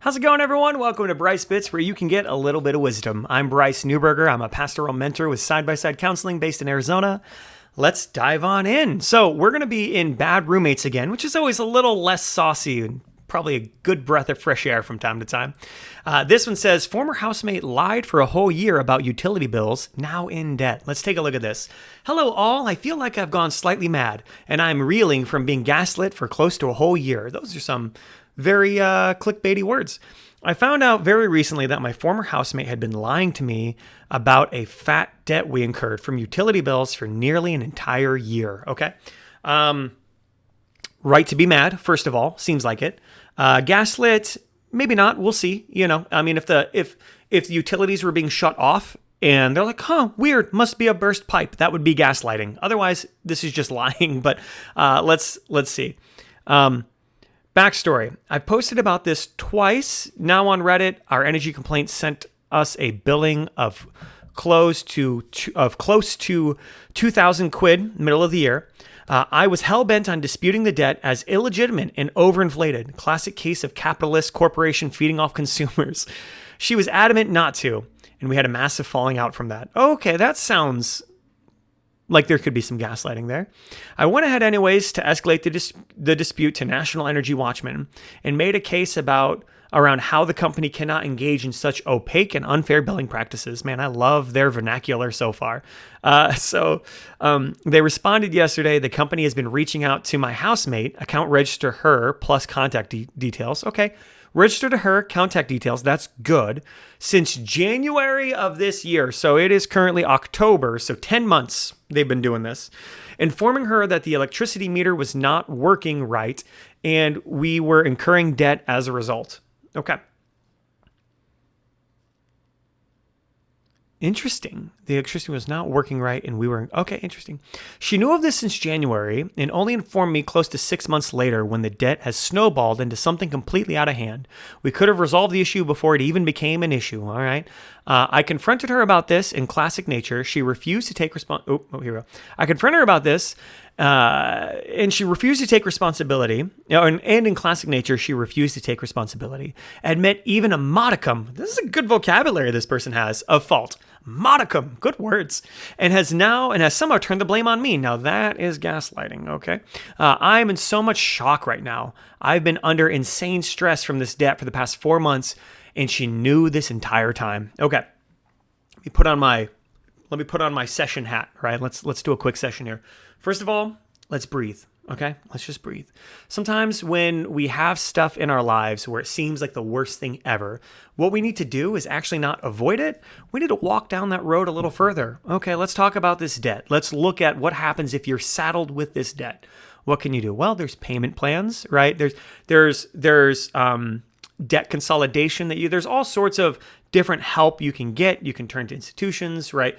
How's it going, everyone? Welcome to BryceBits, where you can get a little bit of wisdom. I'm Bryce Newberger. I'm a pastoral mentor with Side-by-Side Counseling based in Arizona. Let's dive on in. So we're going to be in Bad Roommates again, which is always a little less saucy and probably a good breath of fresh air from time to time. This one says, former housemate lied for a whole year about utility bills, now in debt. Let's take a look at this. Hello all, I feel like I've gone slightly mad, and I'm reeling from being gaslit for close to a whole year. Those are some very clickbaity words. I found out very recently that my former housemate had been lying to me about a fat debt we incurred from utility bills for nearly an entire year. Okay. Right to be mad, first of all, seems like it. Gaslit, maybe not. We'll see. I mean, if the utilities were being shut off and they're like, weird, must be a burst pipe, that would be gaslighting. Otherwise, this is just lying. But let's see. Backstory. I posted about this twice now on Reddit. Our energy complaint sent us a billing of close to 2,000 quid middle of the year. I was hell-bent on disputing the debt as illegitimate and overinflated. Classic case of capitalist corporation feeding off consumers. She was adamant not to, and we had a massive falling out from that. Okay, that sounds like there could be some gaslighting there. I went ahead anyways to escalate the dispute to National Energy Watchmen and made a case around how the company cannot engage in such opaque and unfair billing practices. Man, I love their vernacular so far. They responded yesterday. The company has been reaching out to my housemate, account register her, plus contact details. Okay. Register to her, contact details, that's good, since January of this year. So it is currently October, so 10 months they've been doing this. Informing her that the electricity meter was not working right and we were incurring debt as a result. Okay. Interesting. The electricity was not working right and we were... Okay, interesting. She knew of this since January and only informed me close to 6 months later when the debt has snowballed into something completely out of hand. We could have resolved the issue before it even became an issue, all right? I confronted her about this in classic nature. She refused to take here we go. I confronted her about this and she refused to take responsibility. And in classic nature, she refused to take responsibility. Admit even a modicum, this is a good vocabulary this person has, of fault. Modicum, good words, and has somehow turned the blame on me. Now that is gaslighting, okay? I'm in so much shock right now. I've been under insane stress from this debt for the past 4 months, and she knew this entire time. Okay, let me put on my session hat, right? Let's do a quick session here. First of all, let's breathe. Okay, let's just breathe. Sometimes when we have stuff in our lives where it seems like the worst thing ever, what we need to do is actually not avoid it. We need to walk down that road a little further. Okay, let's talk about this debt. Let's look at what happens if you're saddled with this debt. What can you do? Well, there's payment plans, right? There's debt consolidation there's all sorts of different help you can get. You can turn to institutions, right?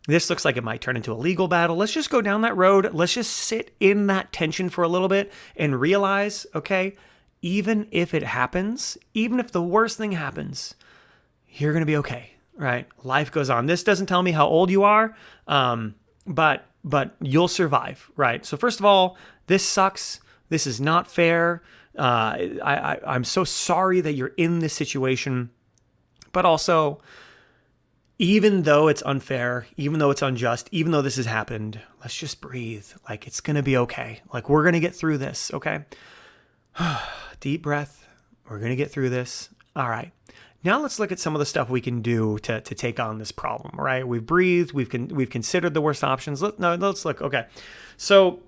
This looks like it might turn into a legal battle. Let's just go down that road. Let's just sit in that tension for a little bit and realize, okay, even if it happens, even if the worst thing happens, you're going to be okay, right? Life goes on. This doesn't tell me how old you are, but you'll survive, right? So first of all, this sucks. This is not fair. I'm so sorry that you're in this situation, but also, even though it's unfair, even though it's unjust, even though this has happened, let's just breathe. Like, it's going to be okay. Like, we're going to get through this, okay? Deep breath. We're going to get through this. All right. Now let's look at some of the stuff we can do to take on this problem, right? We've breathed. We've considered the worst options. Let's look. Okay. So,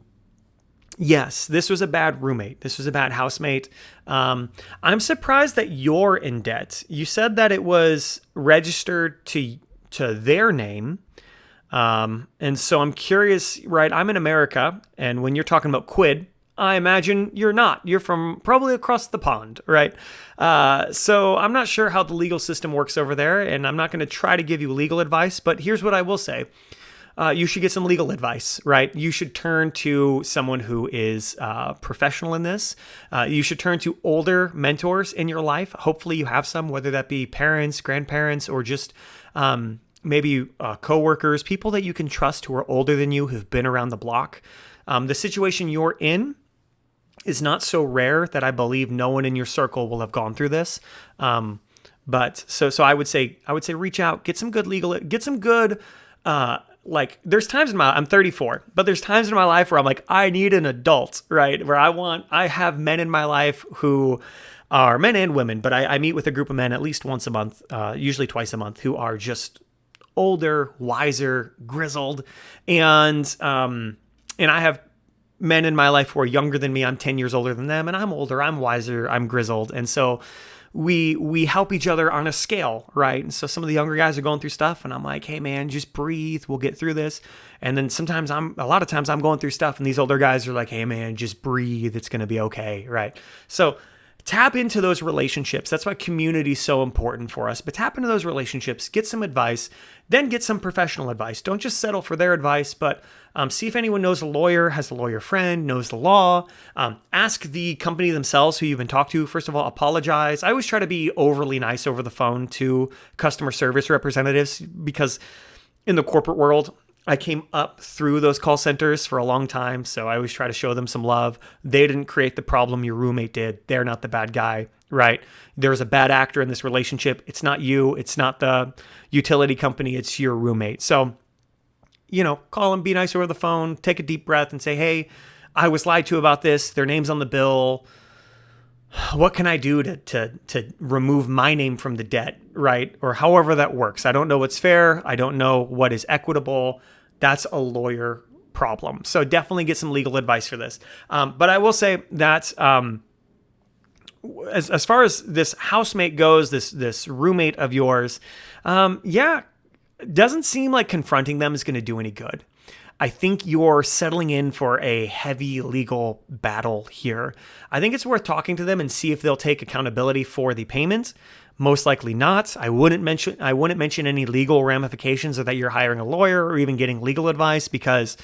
yes, this was a bad roommate. This was a bad housemate. I'm surprised that you're in debt. You said that it was registered to their name. And so I'm curious, right? I'm in America, and when you're talking about quid, I imagine you're not. You're from probably across the pond, right? So I'm not sure how the legal system works over there, and I'm not going to try to give you legal advice, but here's what I will say. You should get some legal advice, right? You should turn to someone who is professional in this. You should turn to older mentors in your life. Hopefully you have some, whether that be parents, grandparents, or just maybe coworkers, people that you can trust who are older than you, who've been around the block. The situation you're in, is not so rare that I believe no one in your circle will have gone through this. But so I would say reach out, get some good, like there's times in I'm 34, but there's times in my life where I'm like, I need an adult, right? Where I have men in my life who are men and women, but I meet with a group of men at least once a month, usually twice a month, who are just older, wiser, grizzled. And I have men in my life who are younger than me. I'm 10 years older than them, and I'm older, I'm wiser, I'm grizzled. And so we help each other on a scale, right? And so some of the younger guys are going through stuff, and I'm like, hey man, just breathe, we'll get through this. And then a lot of times I'm going through stuff, and these older guys are like, hey man, just breathe, it's going to be okay, right? So tap into those relationships. That's why community is so important for us. But tap into those relationships, get some advice, then get some professional advice. Don't just settle for their advice, but see if anyone knows a lawyer, has a lawyer friend, knows the law. Ask the company themselves who you've been talked to. First of all, apologize. I always try to be overly nice over the phone to customer service representatives because in the corporate world, I came up through those call centers for a long time, so I always try to show them some love. They didn't create the problem, your roommate did. They're not the bad guy, right? There's a bad actor in this relationship. It's not you. It's not the utility company. It's your roommate. So, call them, be nice over the phone, take a deep breath and say, hey, I was lied to about this. Their name's on the bill. What can I do to remove my name from the debt, right? Or however that works. I don't know what's fair. I don't know what is equitable. That's a lawyer problem. So definitely get some legal advice for this. But I will say that as far as this housemate goes, this roommate of yours, doesn't seem like confronting them is going to do any good. I think you're settling in for a heavy legal battle here. I think it's worth talking to them and see if they'll take accountability for the payment. Most likely not. I wouldn't mention any legal ramifications or that you're hiring a lawyer or even getting legal advice because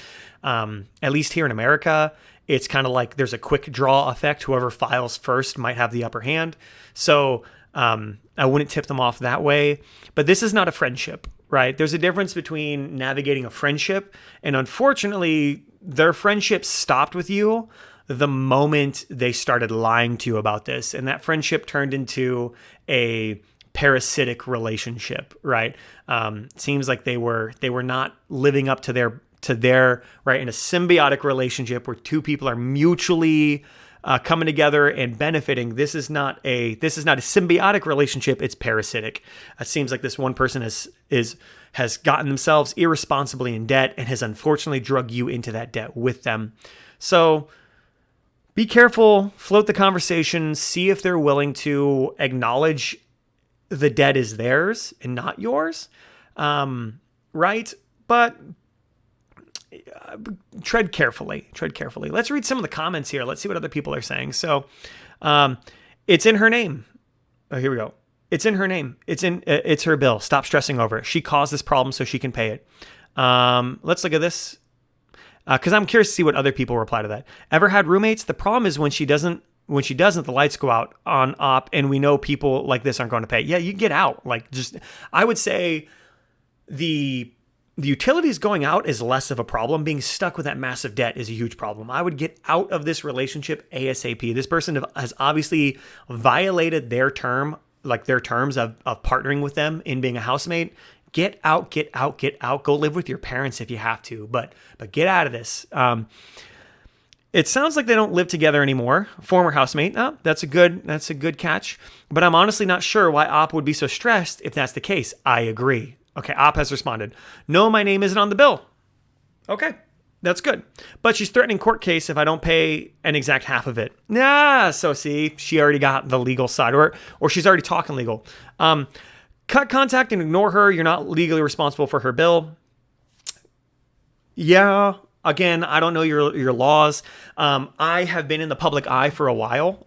at least here in America, it's kind of like there's a quick draw effect. Whoever files first might have the upper hand. So I wouldn't tip them off that way. But this is not a friendship, right? There's a difference between navigating a friendship, and unfortunately, their friendship stopped with you the moment they started lying to you about this. And that friendship turned into a parasitic relationship, right? Seems like they were not living up to their right, in a symbiotic relationship where two people are mutually coming together and benefiting. This is not a symbiotic relationship. It's parasitic. It seems like this one person has gotten themselves irresponsibly in debt and has unfortunately drug you into that debt with them. So be careful, float the conversation, see if they're willing to acknowledge the debt is theirs and not yours, right? But tread carefully. Let's read some of the comments here. Let's see what other people are saying. So it's in her name. Oh, here we go. It's in her name. It's her bill. Stop stressing over it. She caused this problem so she can pay it. Let's look at this. Because I'm curious to see what other people reply to that. Ever had roommates? The problem is when she doesn't, the lights go out on op, and we know people like this aren't going to pay. Yeah, you get out. I would say the utilities going out is less of a problem. Being stuck with that massive debt is a huge problem. I would get out of this relationship ASAP. This person has obviously violated their terms of partnering with them in being a housemate. Get out. Go live with your parents if you have to, but get out of this. It sounds like they don't live together anymore. Former housemate. Oh, that's a good catch. But I'm honestly not sure why Op would be so stressed if that's the case. I agree. Okay, Op has responded. No, my name isn't on the bill. Okay, that's good. But she's threatening court case if I don't pay an exact half of it. So see, she already got the legal side, or she's already talking legal. Cut contact and ignore her. You're not legally responsible for her bill. Yeah. Again, I don't know your laws. I have been in the public eye for a while.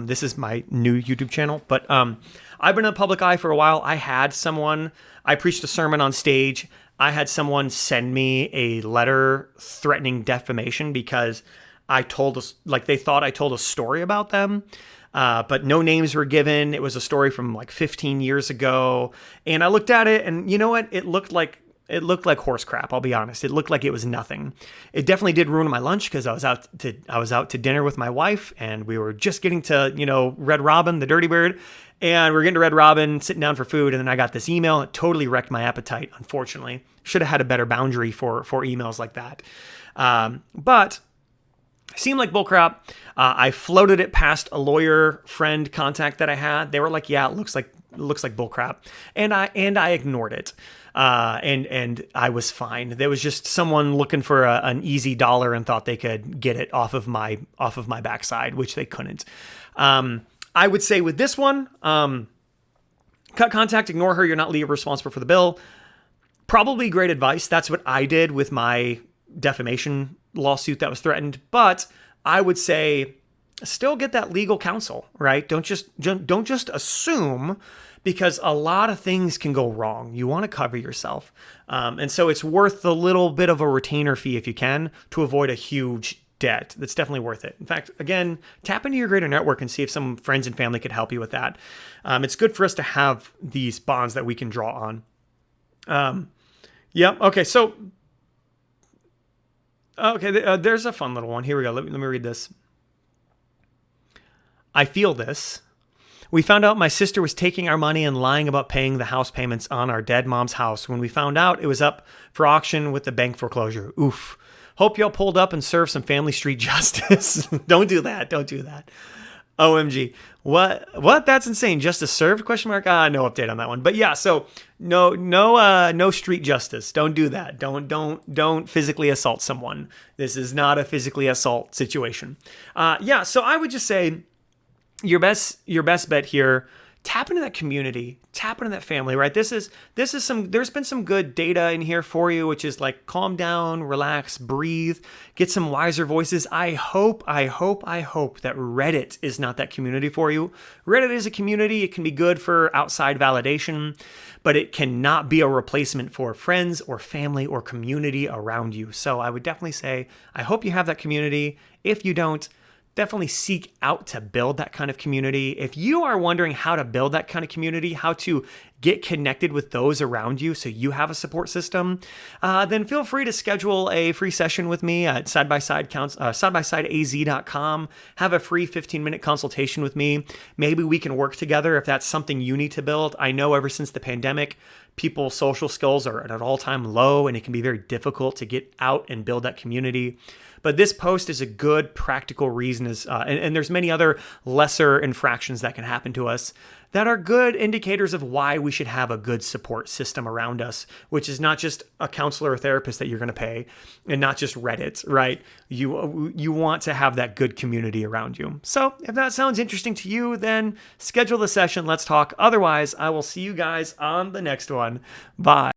This is my new YouTube channel, but I've been in the public eye for a while. I preached a sermon on stage. I had someone send me a letter threatening defamation because they thought I told a story about them. But no names were given. It was a story from 15 years ago. And I looked at it and you know what? It looked like it looked like horse crap. I'll be honest. It looked like it was nothing. It definitely did ruin my lunch because I was out to dinner with my wife, and we were just getting to Red Robin, the Dirty Bird, and we were getting to Red Robin, sitting down for food, and then I got this email. It totally wrecked my appetite. Unfortunately, should have had a better boundary for emails like that. But seemed like bullcrap. I floated it past a lawyer friend contact that I had. They were like, "Yeah, it looks like bullcrap," and I ignored it. And I was fine. There was just someone looking for an easy dollar and thought they could get it off of my backside, which they couldn't. I would say with this one, cut contact, ignore her. You're not legally responsible for the bill. Probably great advice. That's what I did with my defamation lawsuit that was threatened. But I would say still get that legal counsel, right? Don't just assume, because a lot of things can go wrong. You want to cover yourself. And so it's worth the little bit of a retainer fee if you can to avoid a huge debt. That's definitely worth it. In fact, again, tap into your greater network and see if some friends and family could help you with that. It's good for us to have these bonds that we can draw on. Yeah. Okay. So, there's a fun little one. Here we go. Let me read this. I feel this. We found out my sister was taking our money and lying about paying the house payments on our dead mom's house. When we found out, it was up for auction with the bank foreclosure. Oof. Hope y'all pulled up and served some family street justice. Don't do that. Don't do that. OMG. What? That's insane. Justice served? Question mark. No update on that one. But yeah, so no street justice. Don't do that. Don't physically assault someone. This is not a physically assault situation. So I would just say your best bet here, tap into that community, tap into that family, right? There's been some good data in here for you, which is like calm down, relax, breathe, get some wiser voices. I hope that Reddit is not that community for you. Reddit is a community. It can be good for outside validation, but it cannot be a replacement for friends or family or community around you. So I would definitely say, I hope you have that community. If you don't, definitely seek out to build that kind of community. If you are wondering how to build that kind of community, how to get connected with those around you so you have a support system, then feel free to schedule a free session with me at sidebyside.az.com. Have a free 15-minute consultation with me. Maybe we can work together if that's something you need to build. I know ever since the pandemic, people's social skills are at an all-time low, and it can be very difficult to get out and build that community. But this post is a good practical reason, and there's many other lesser infractions that can happen to us that are good indicators of why we should have a good support system around us, which is not just a counselor or therapist that you're going to pay, and not just Reddit, right? You want to have that good community around you. So if that sounds interesting to you, then schedule the session. Let's talk. Otherwise, I will see you guys on the next one. Bye.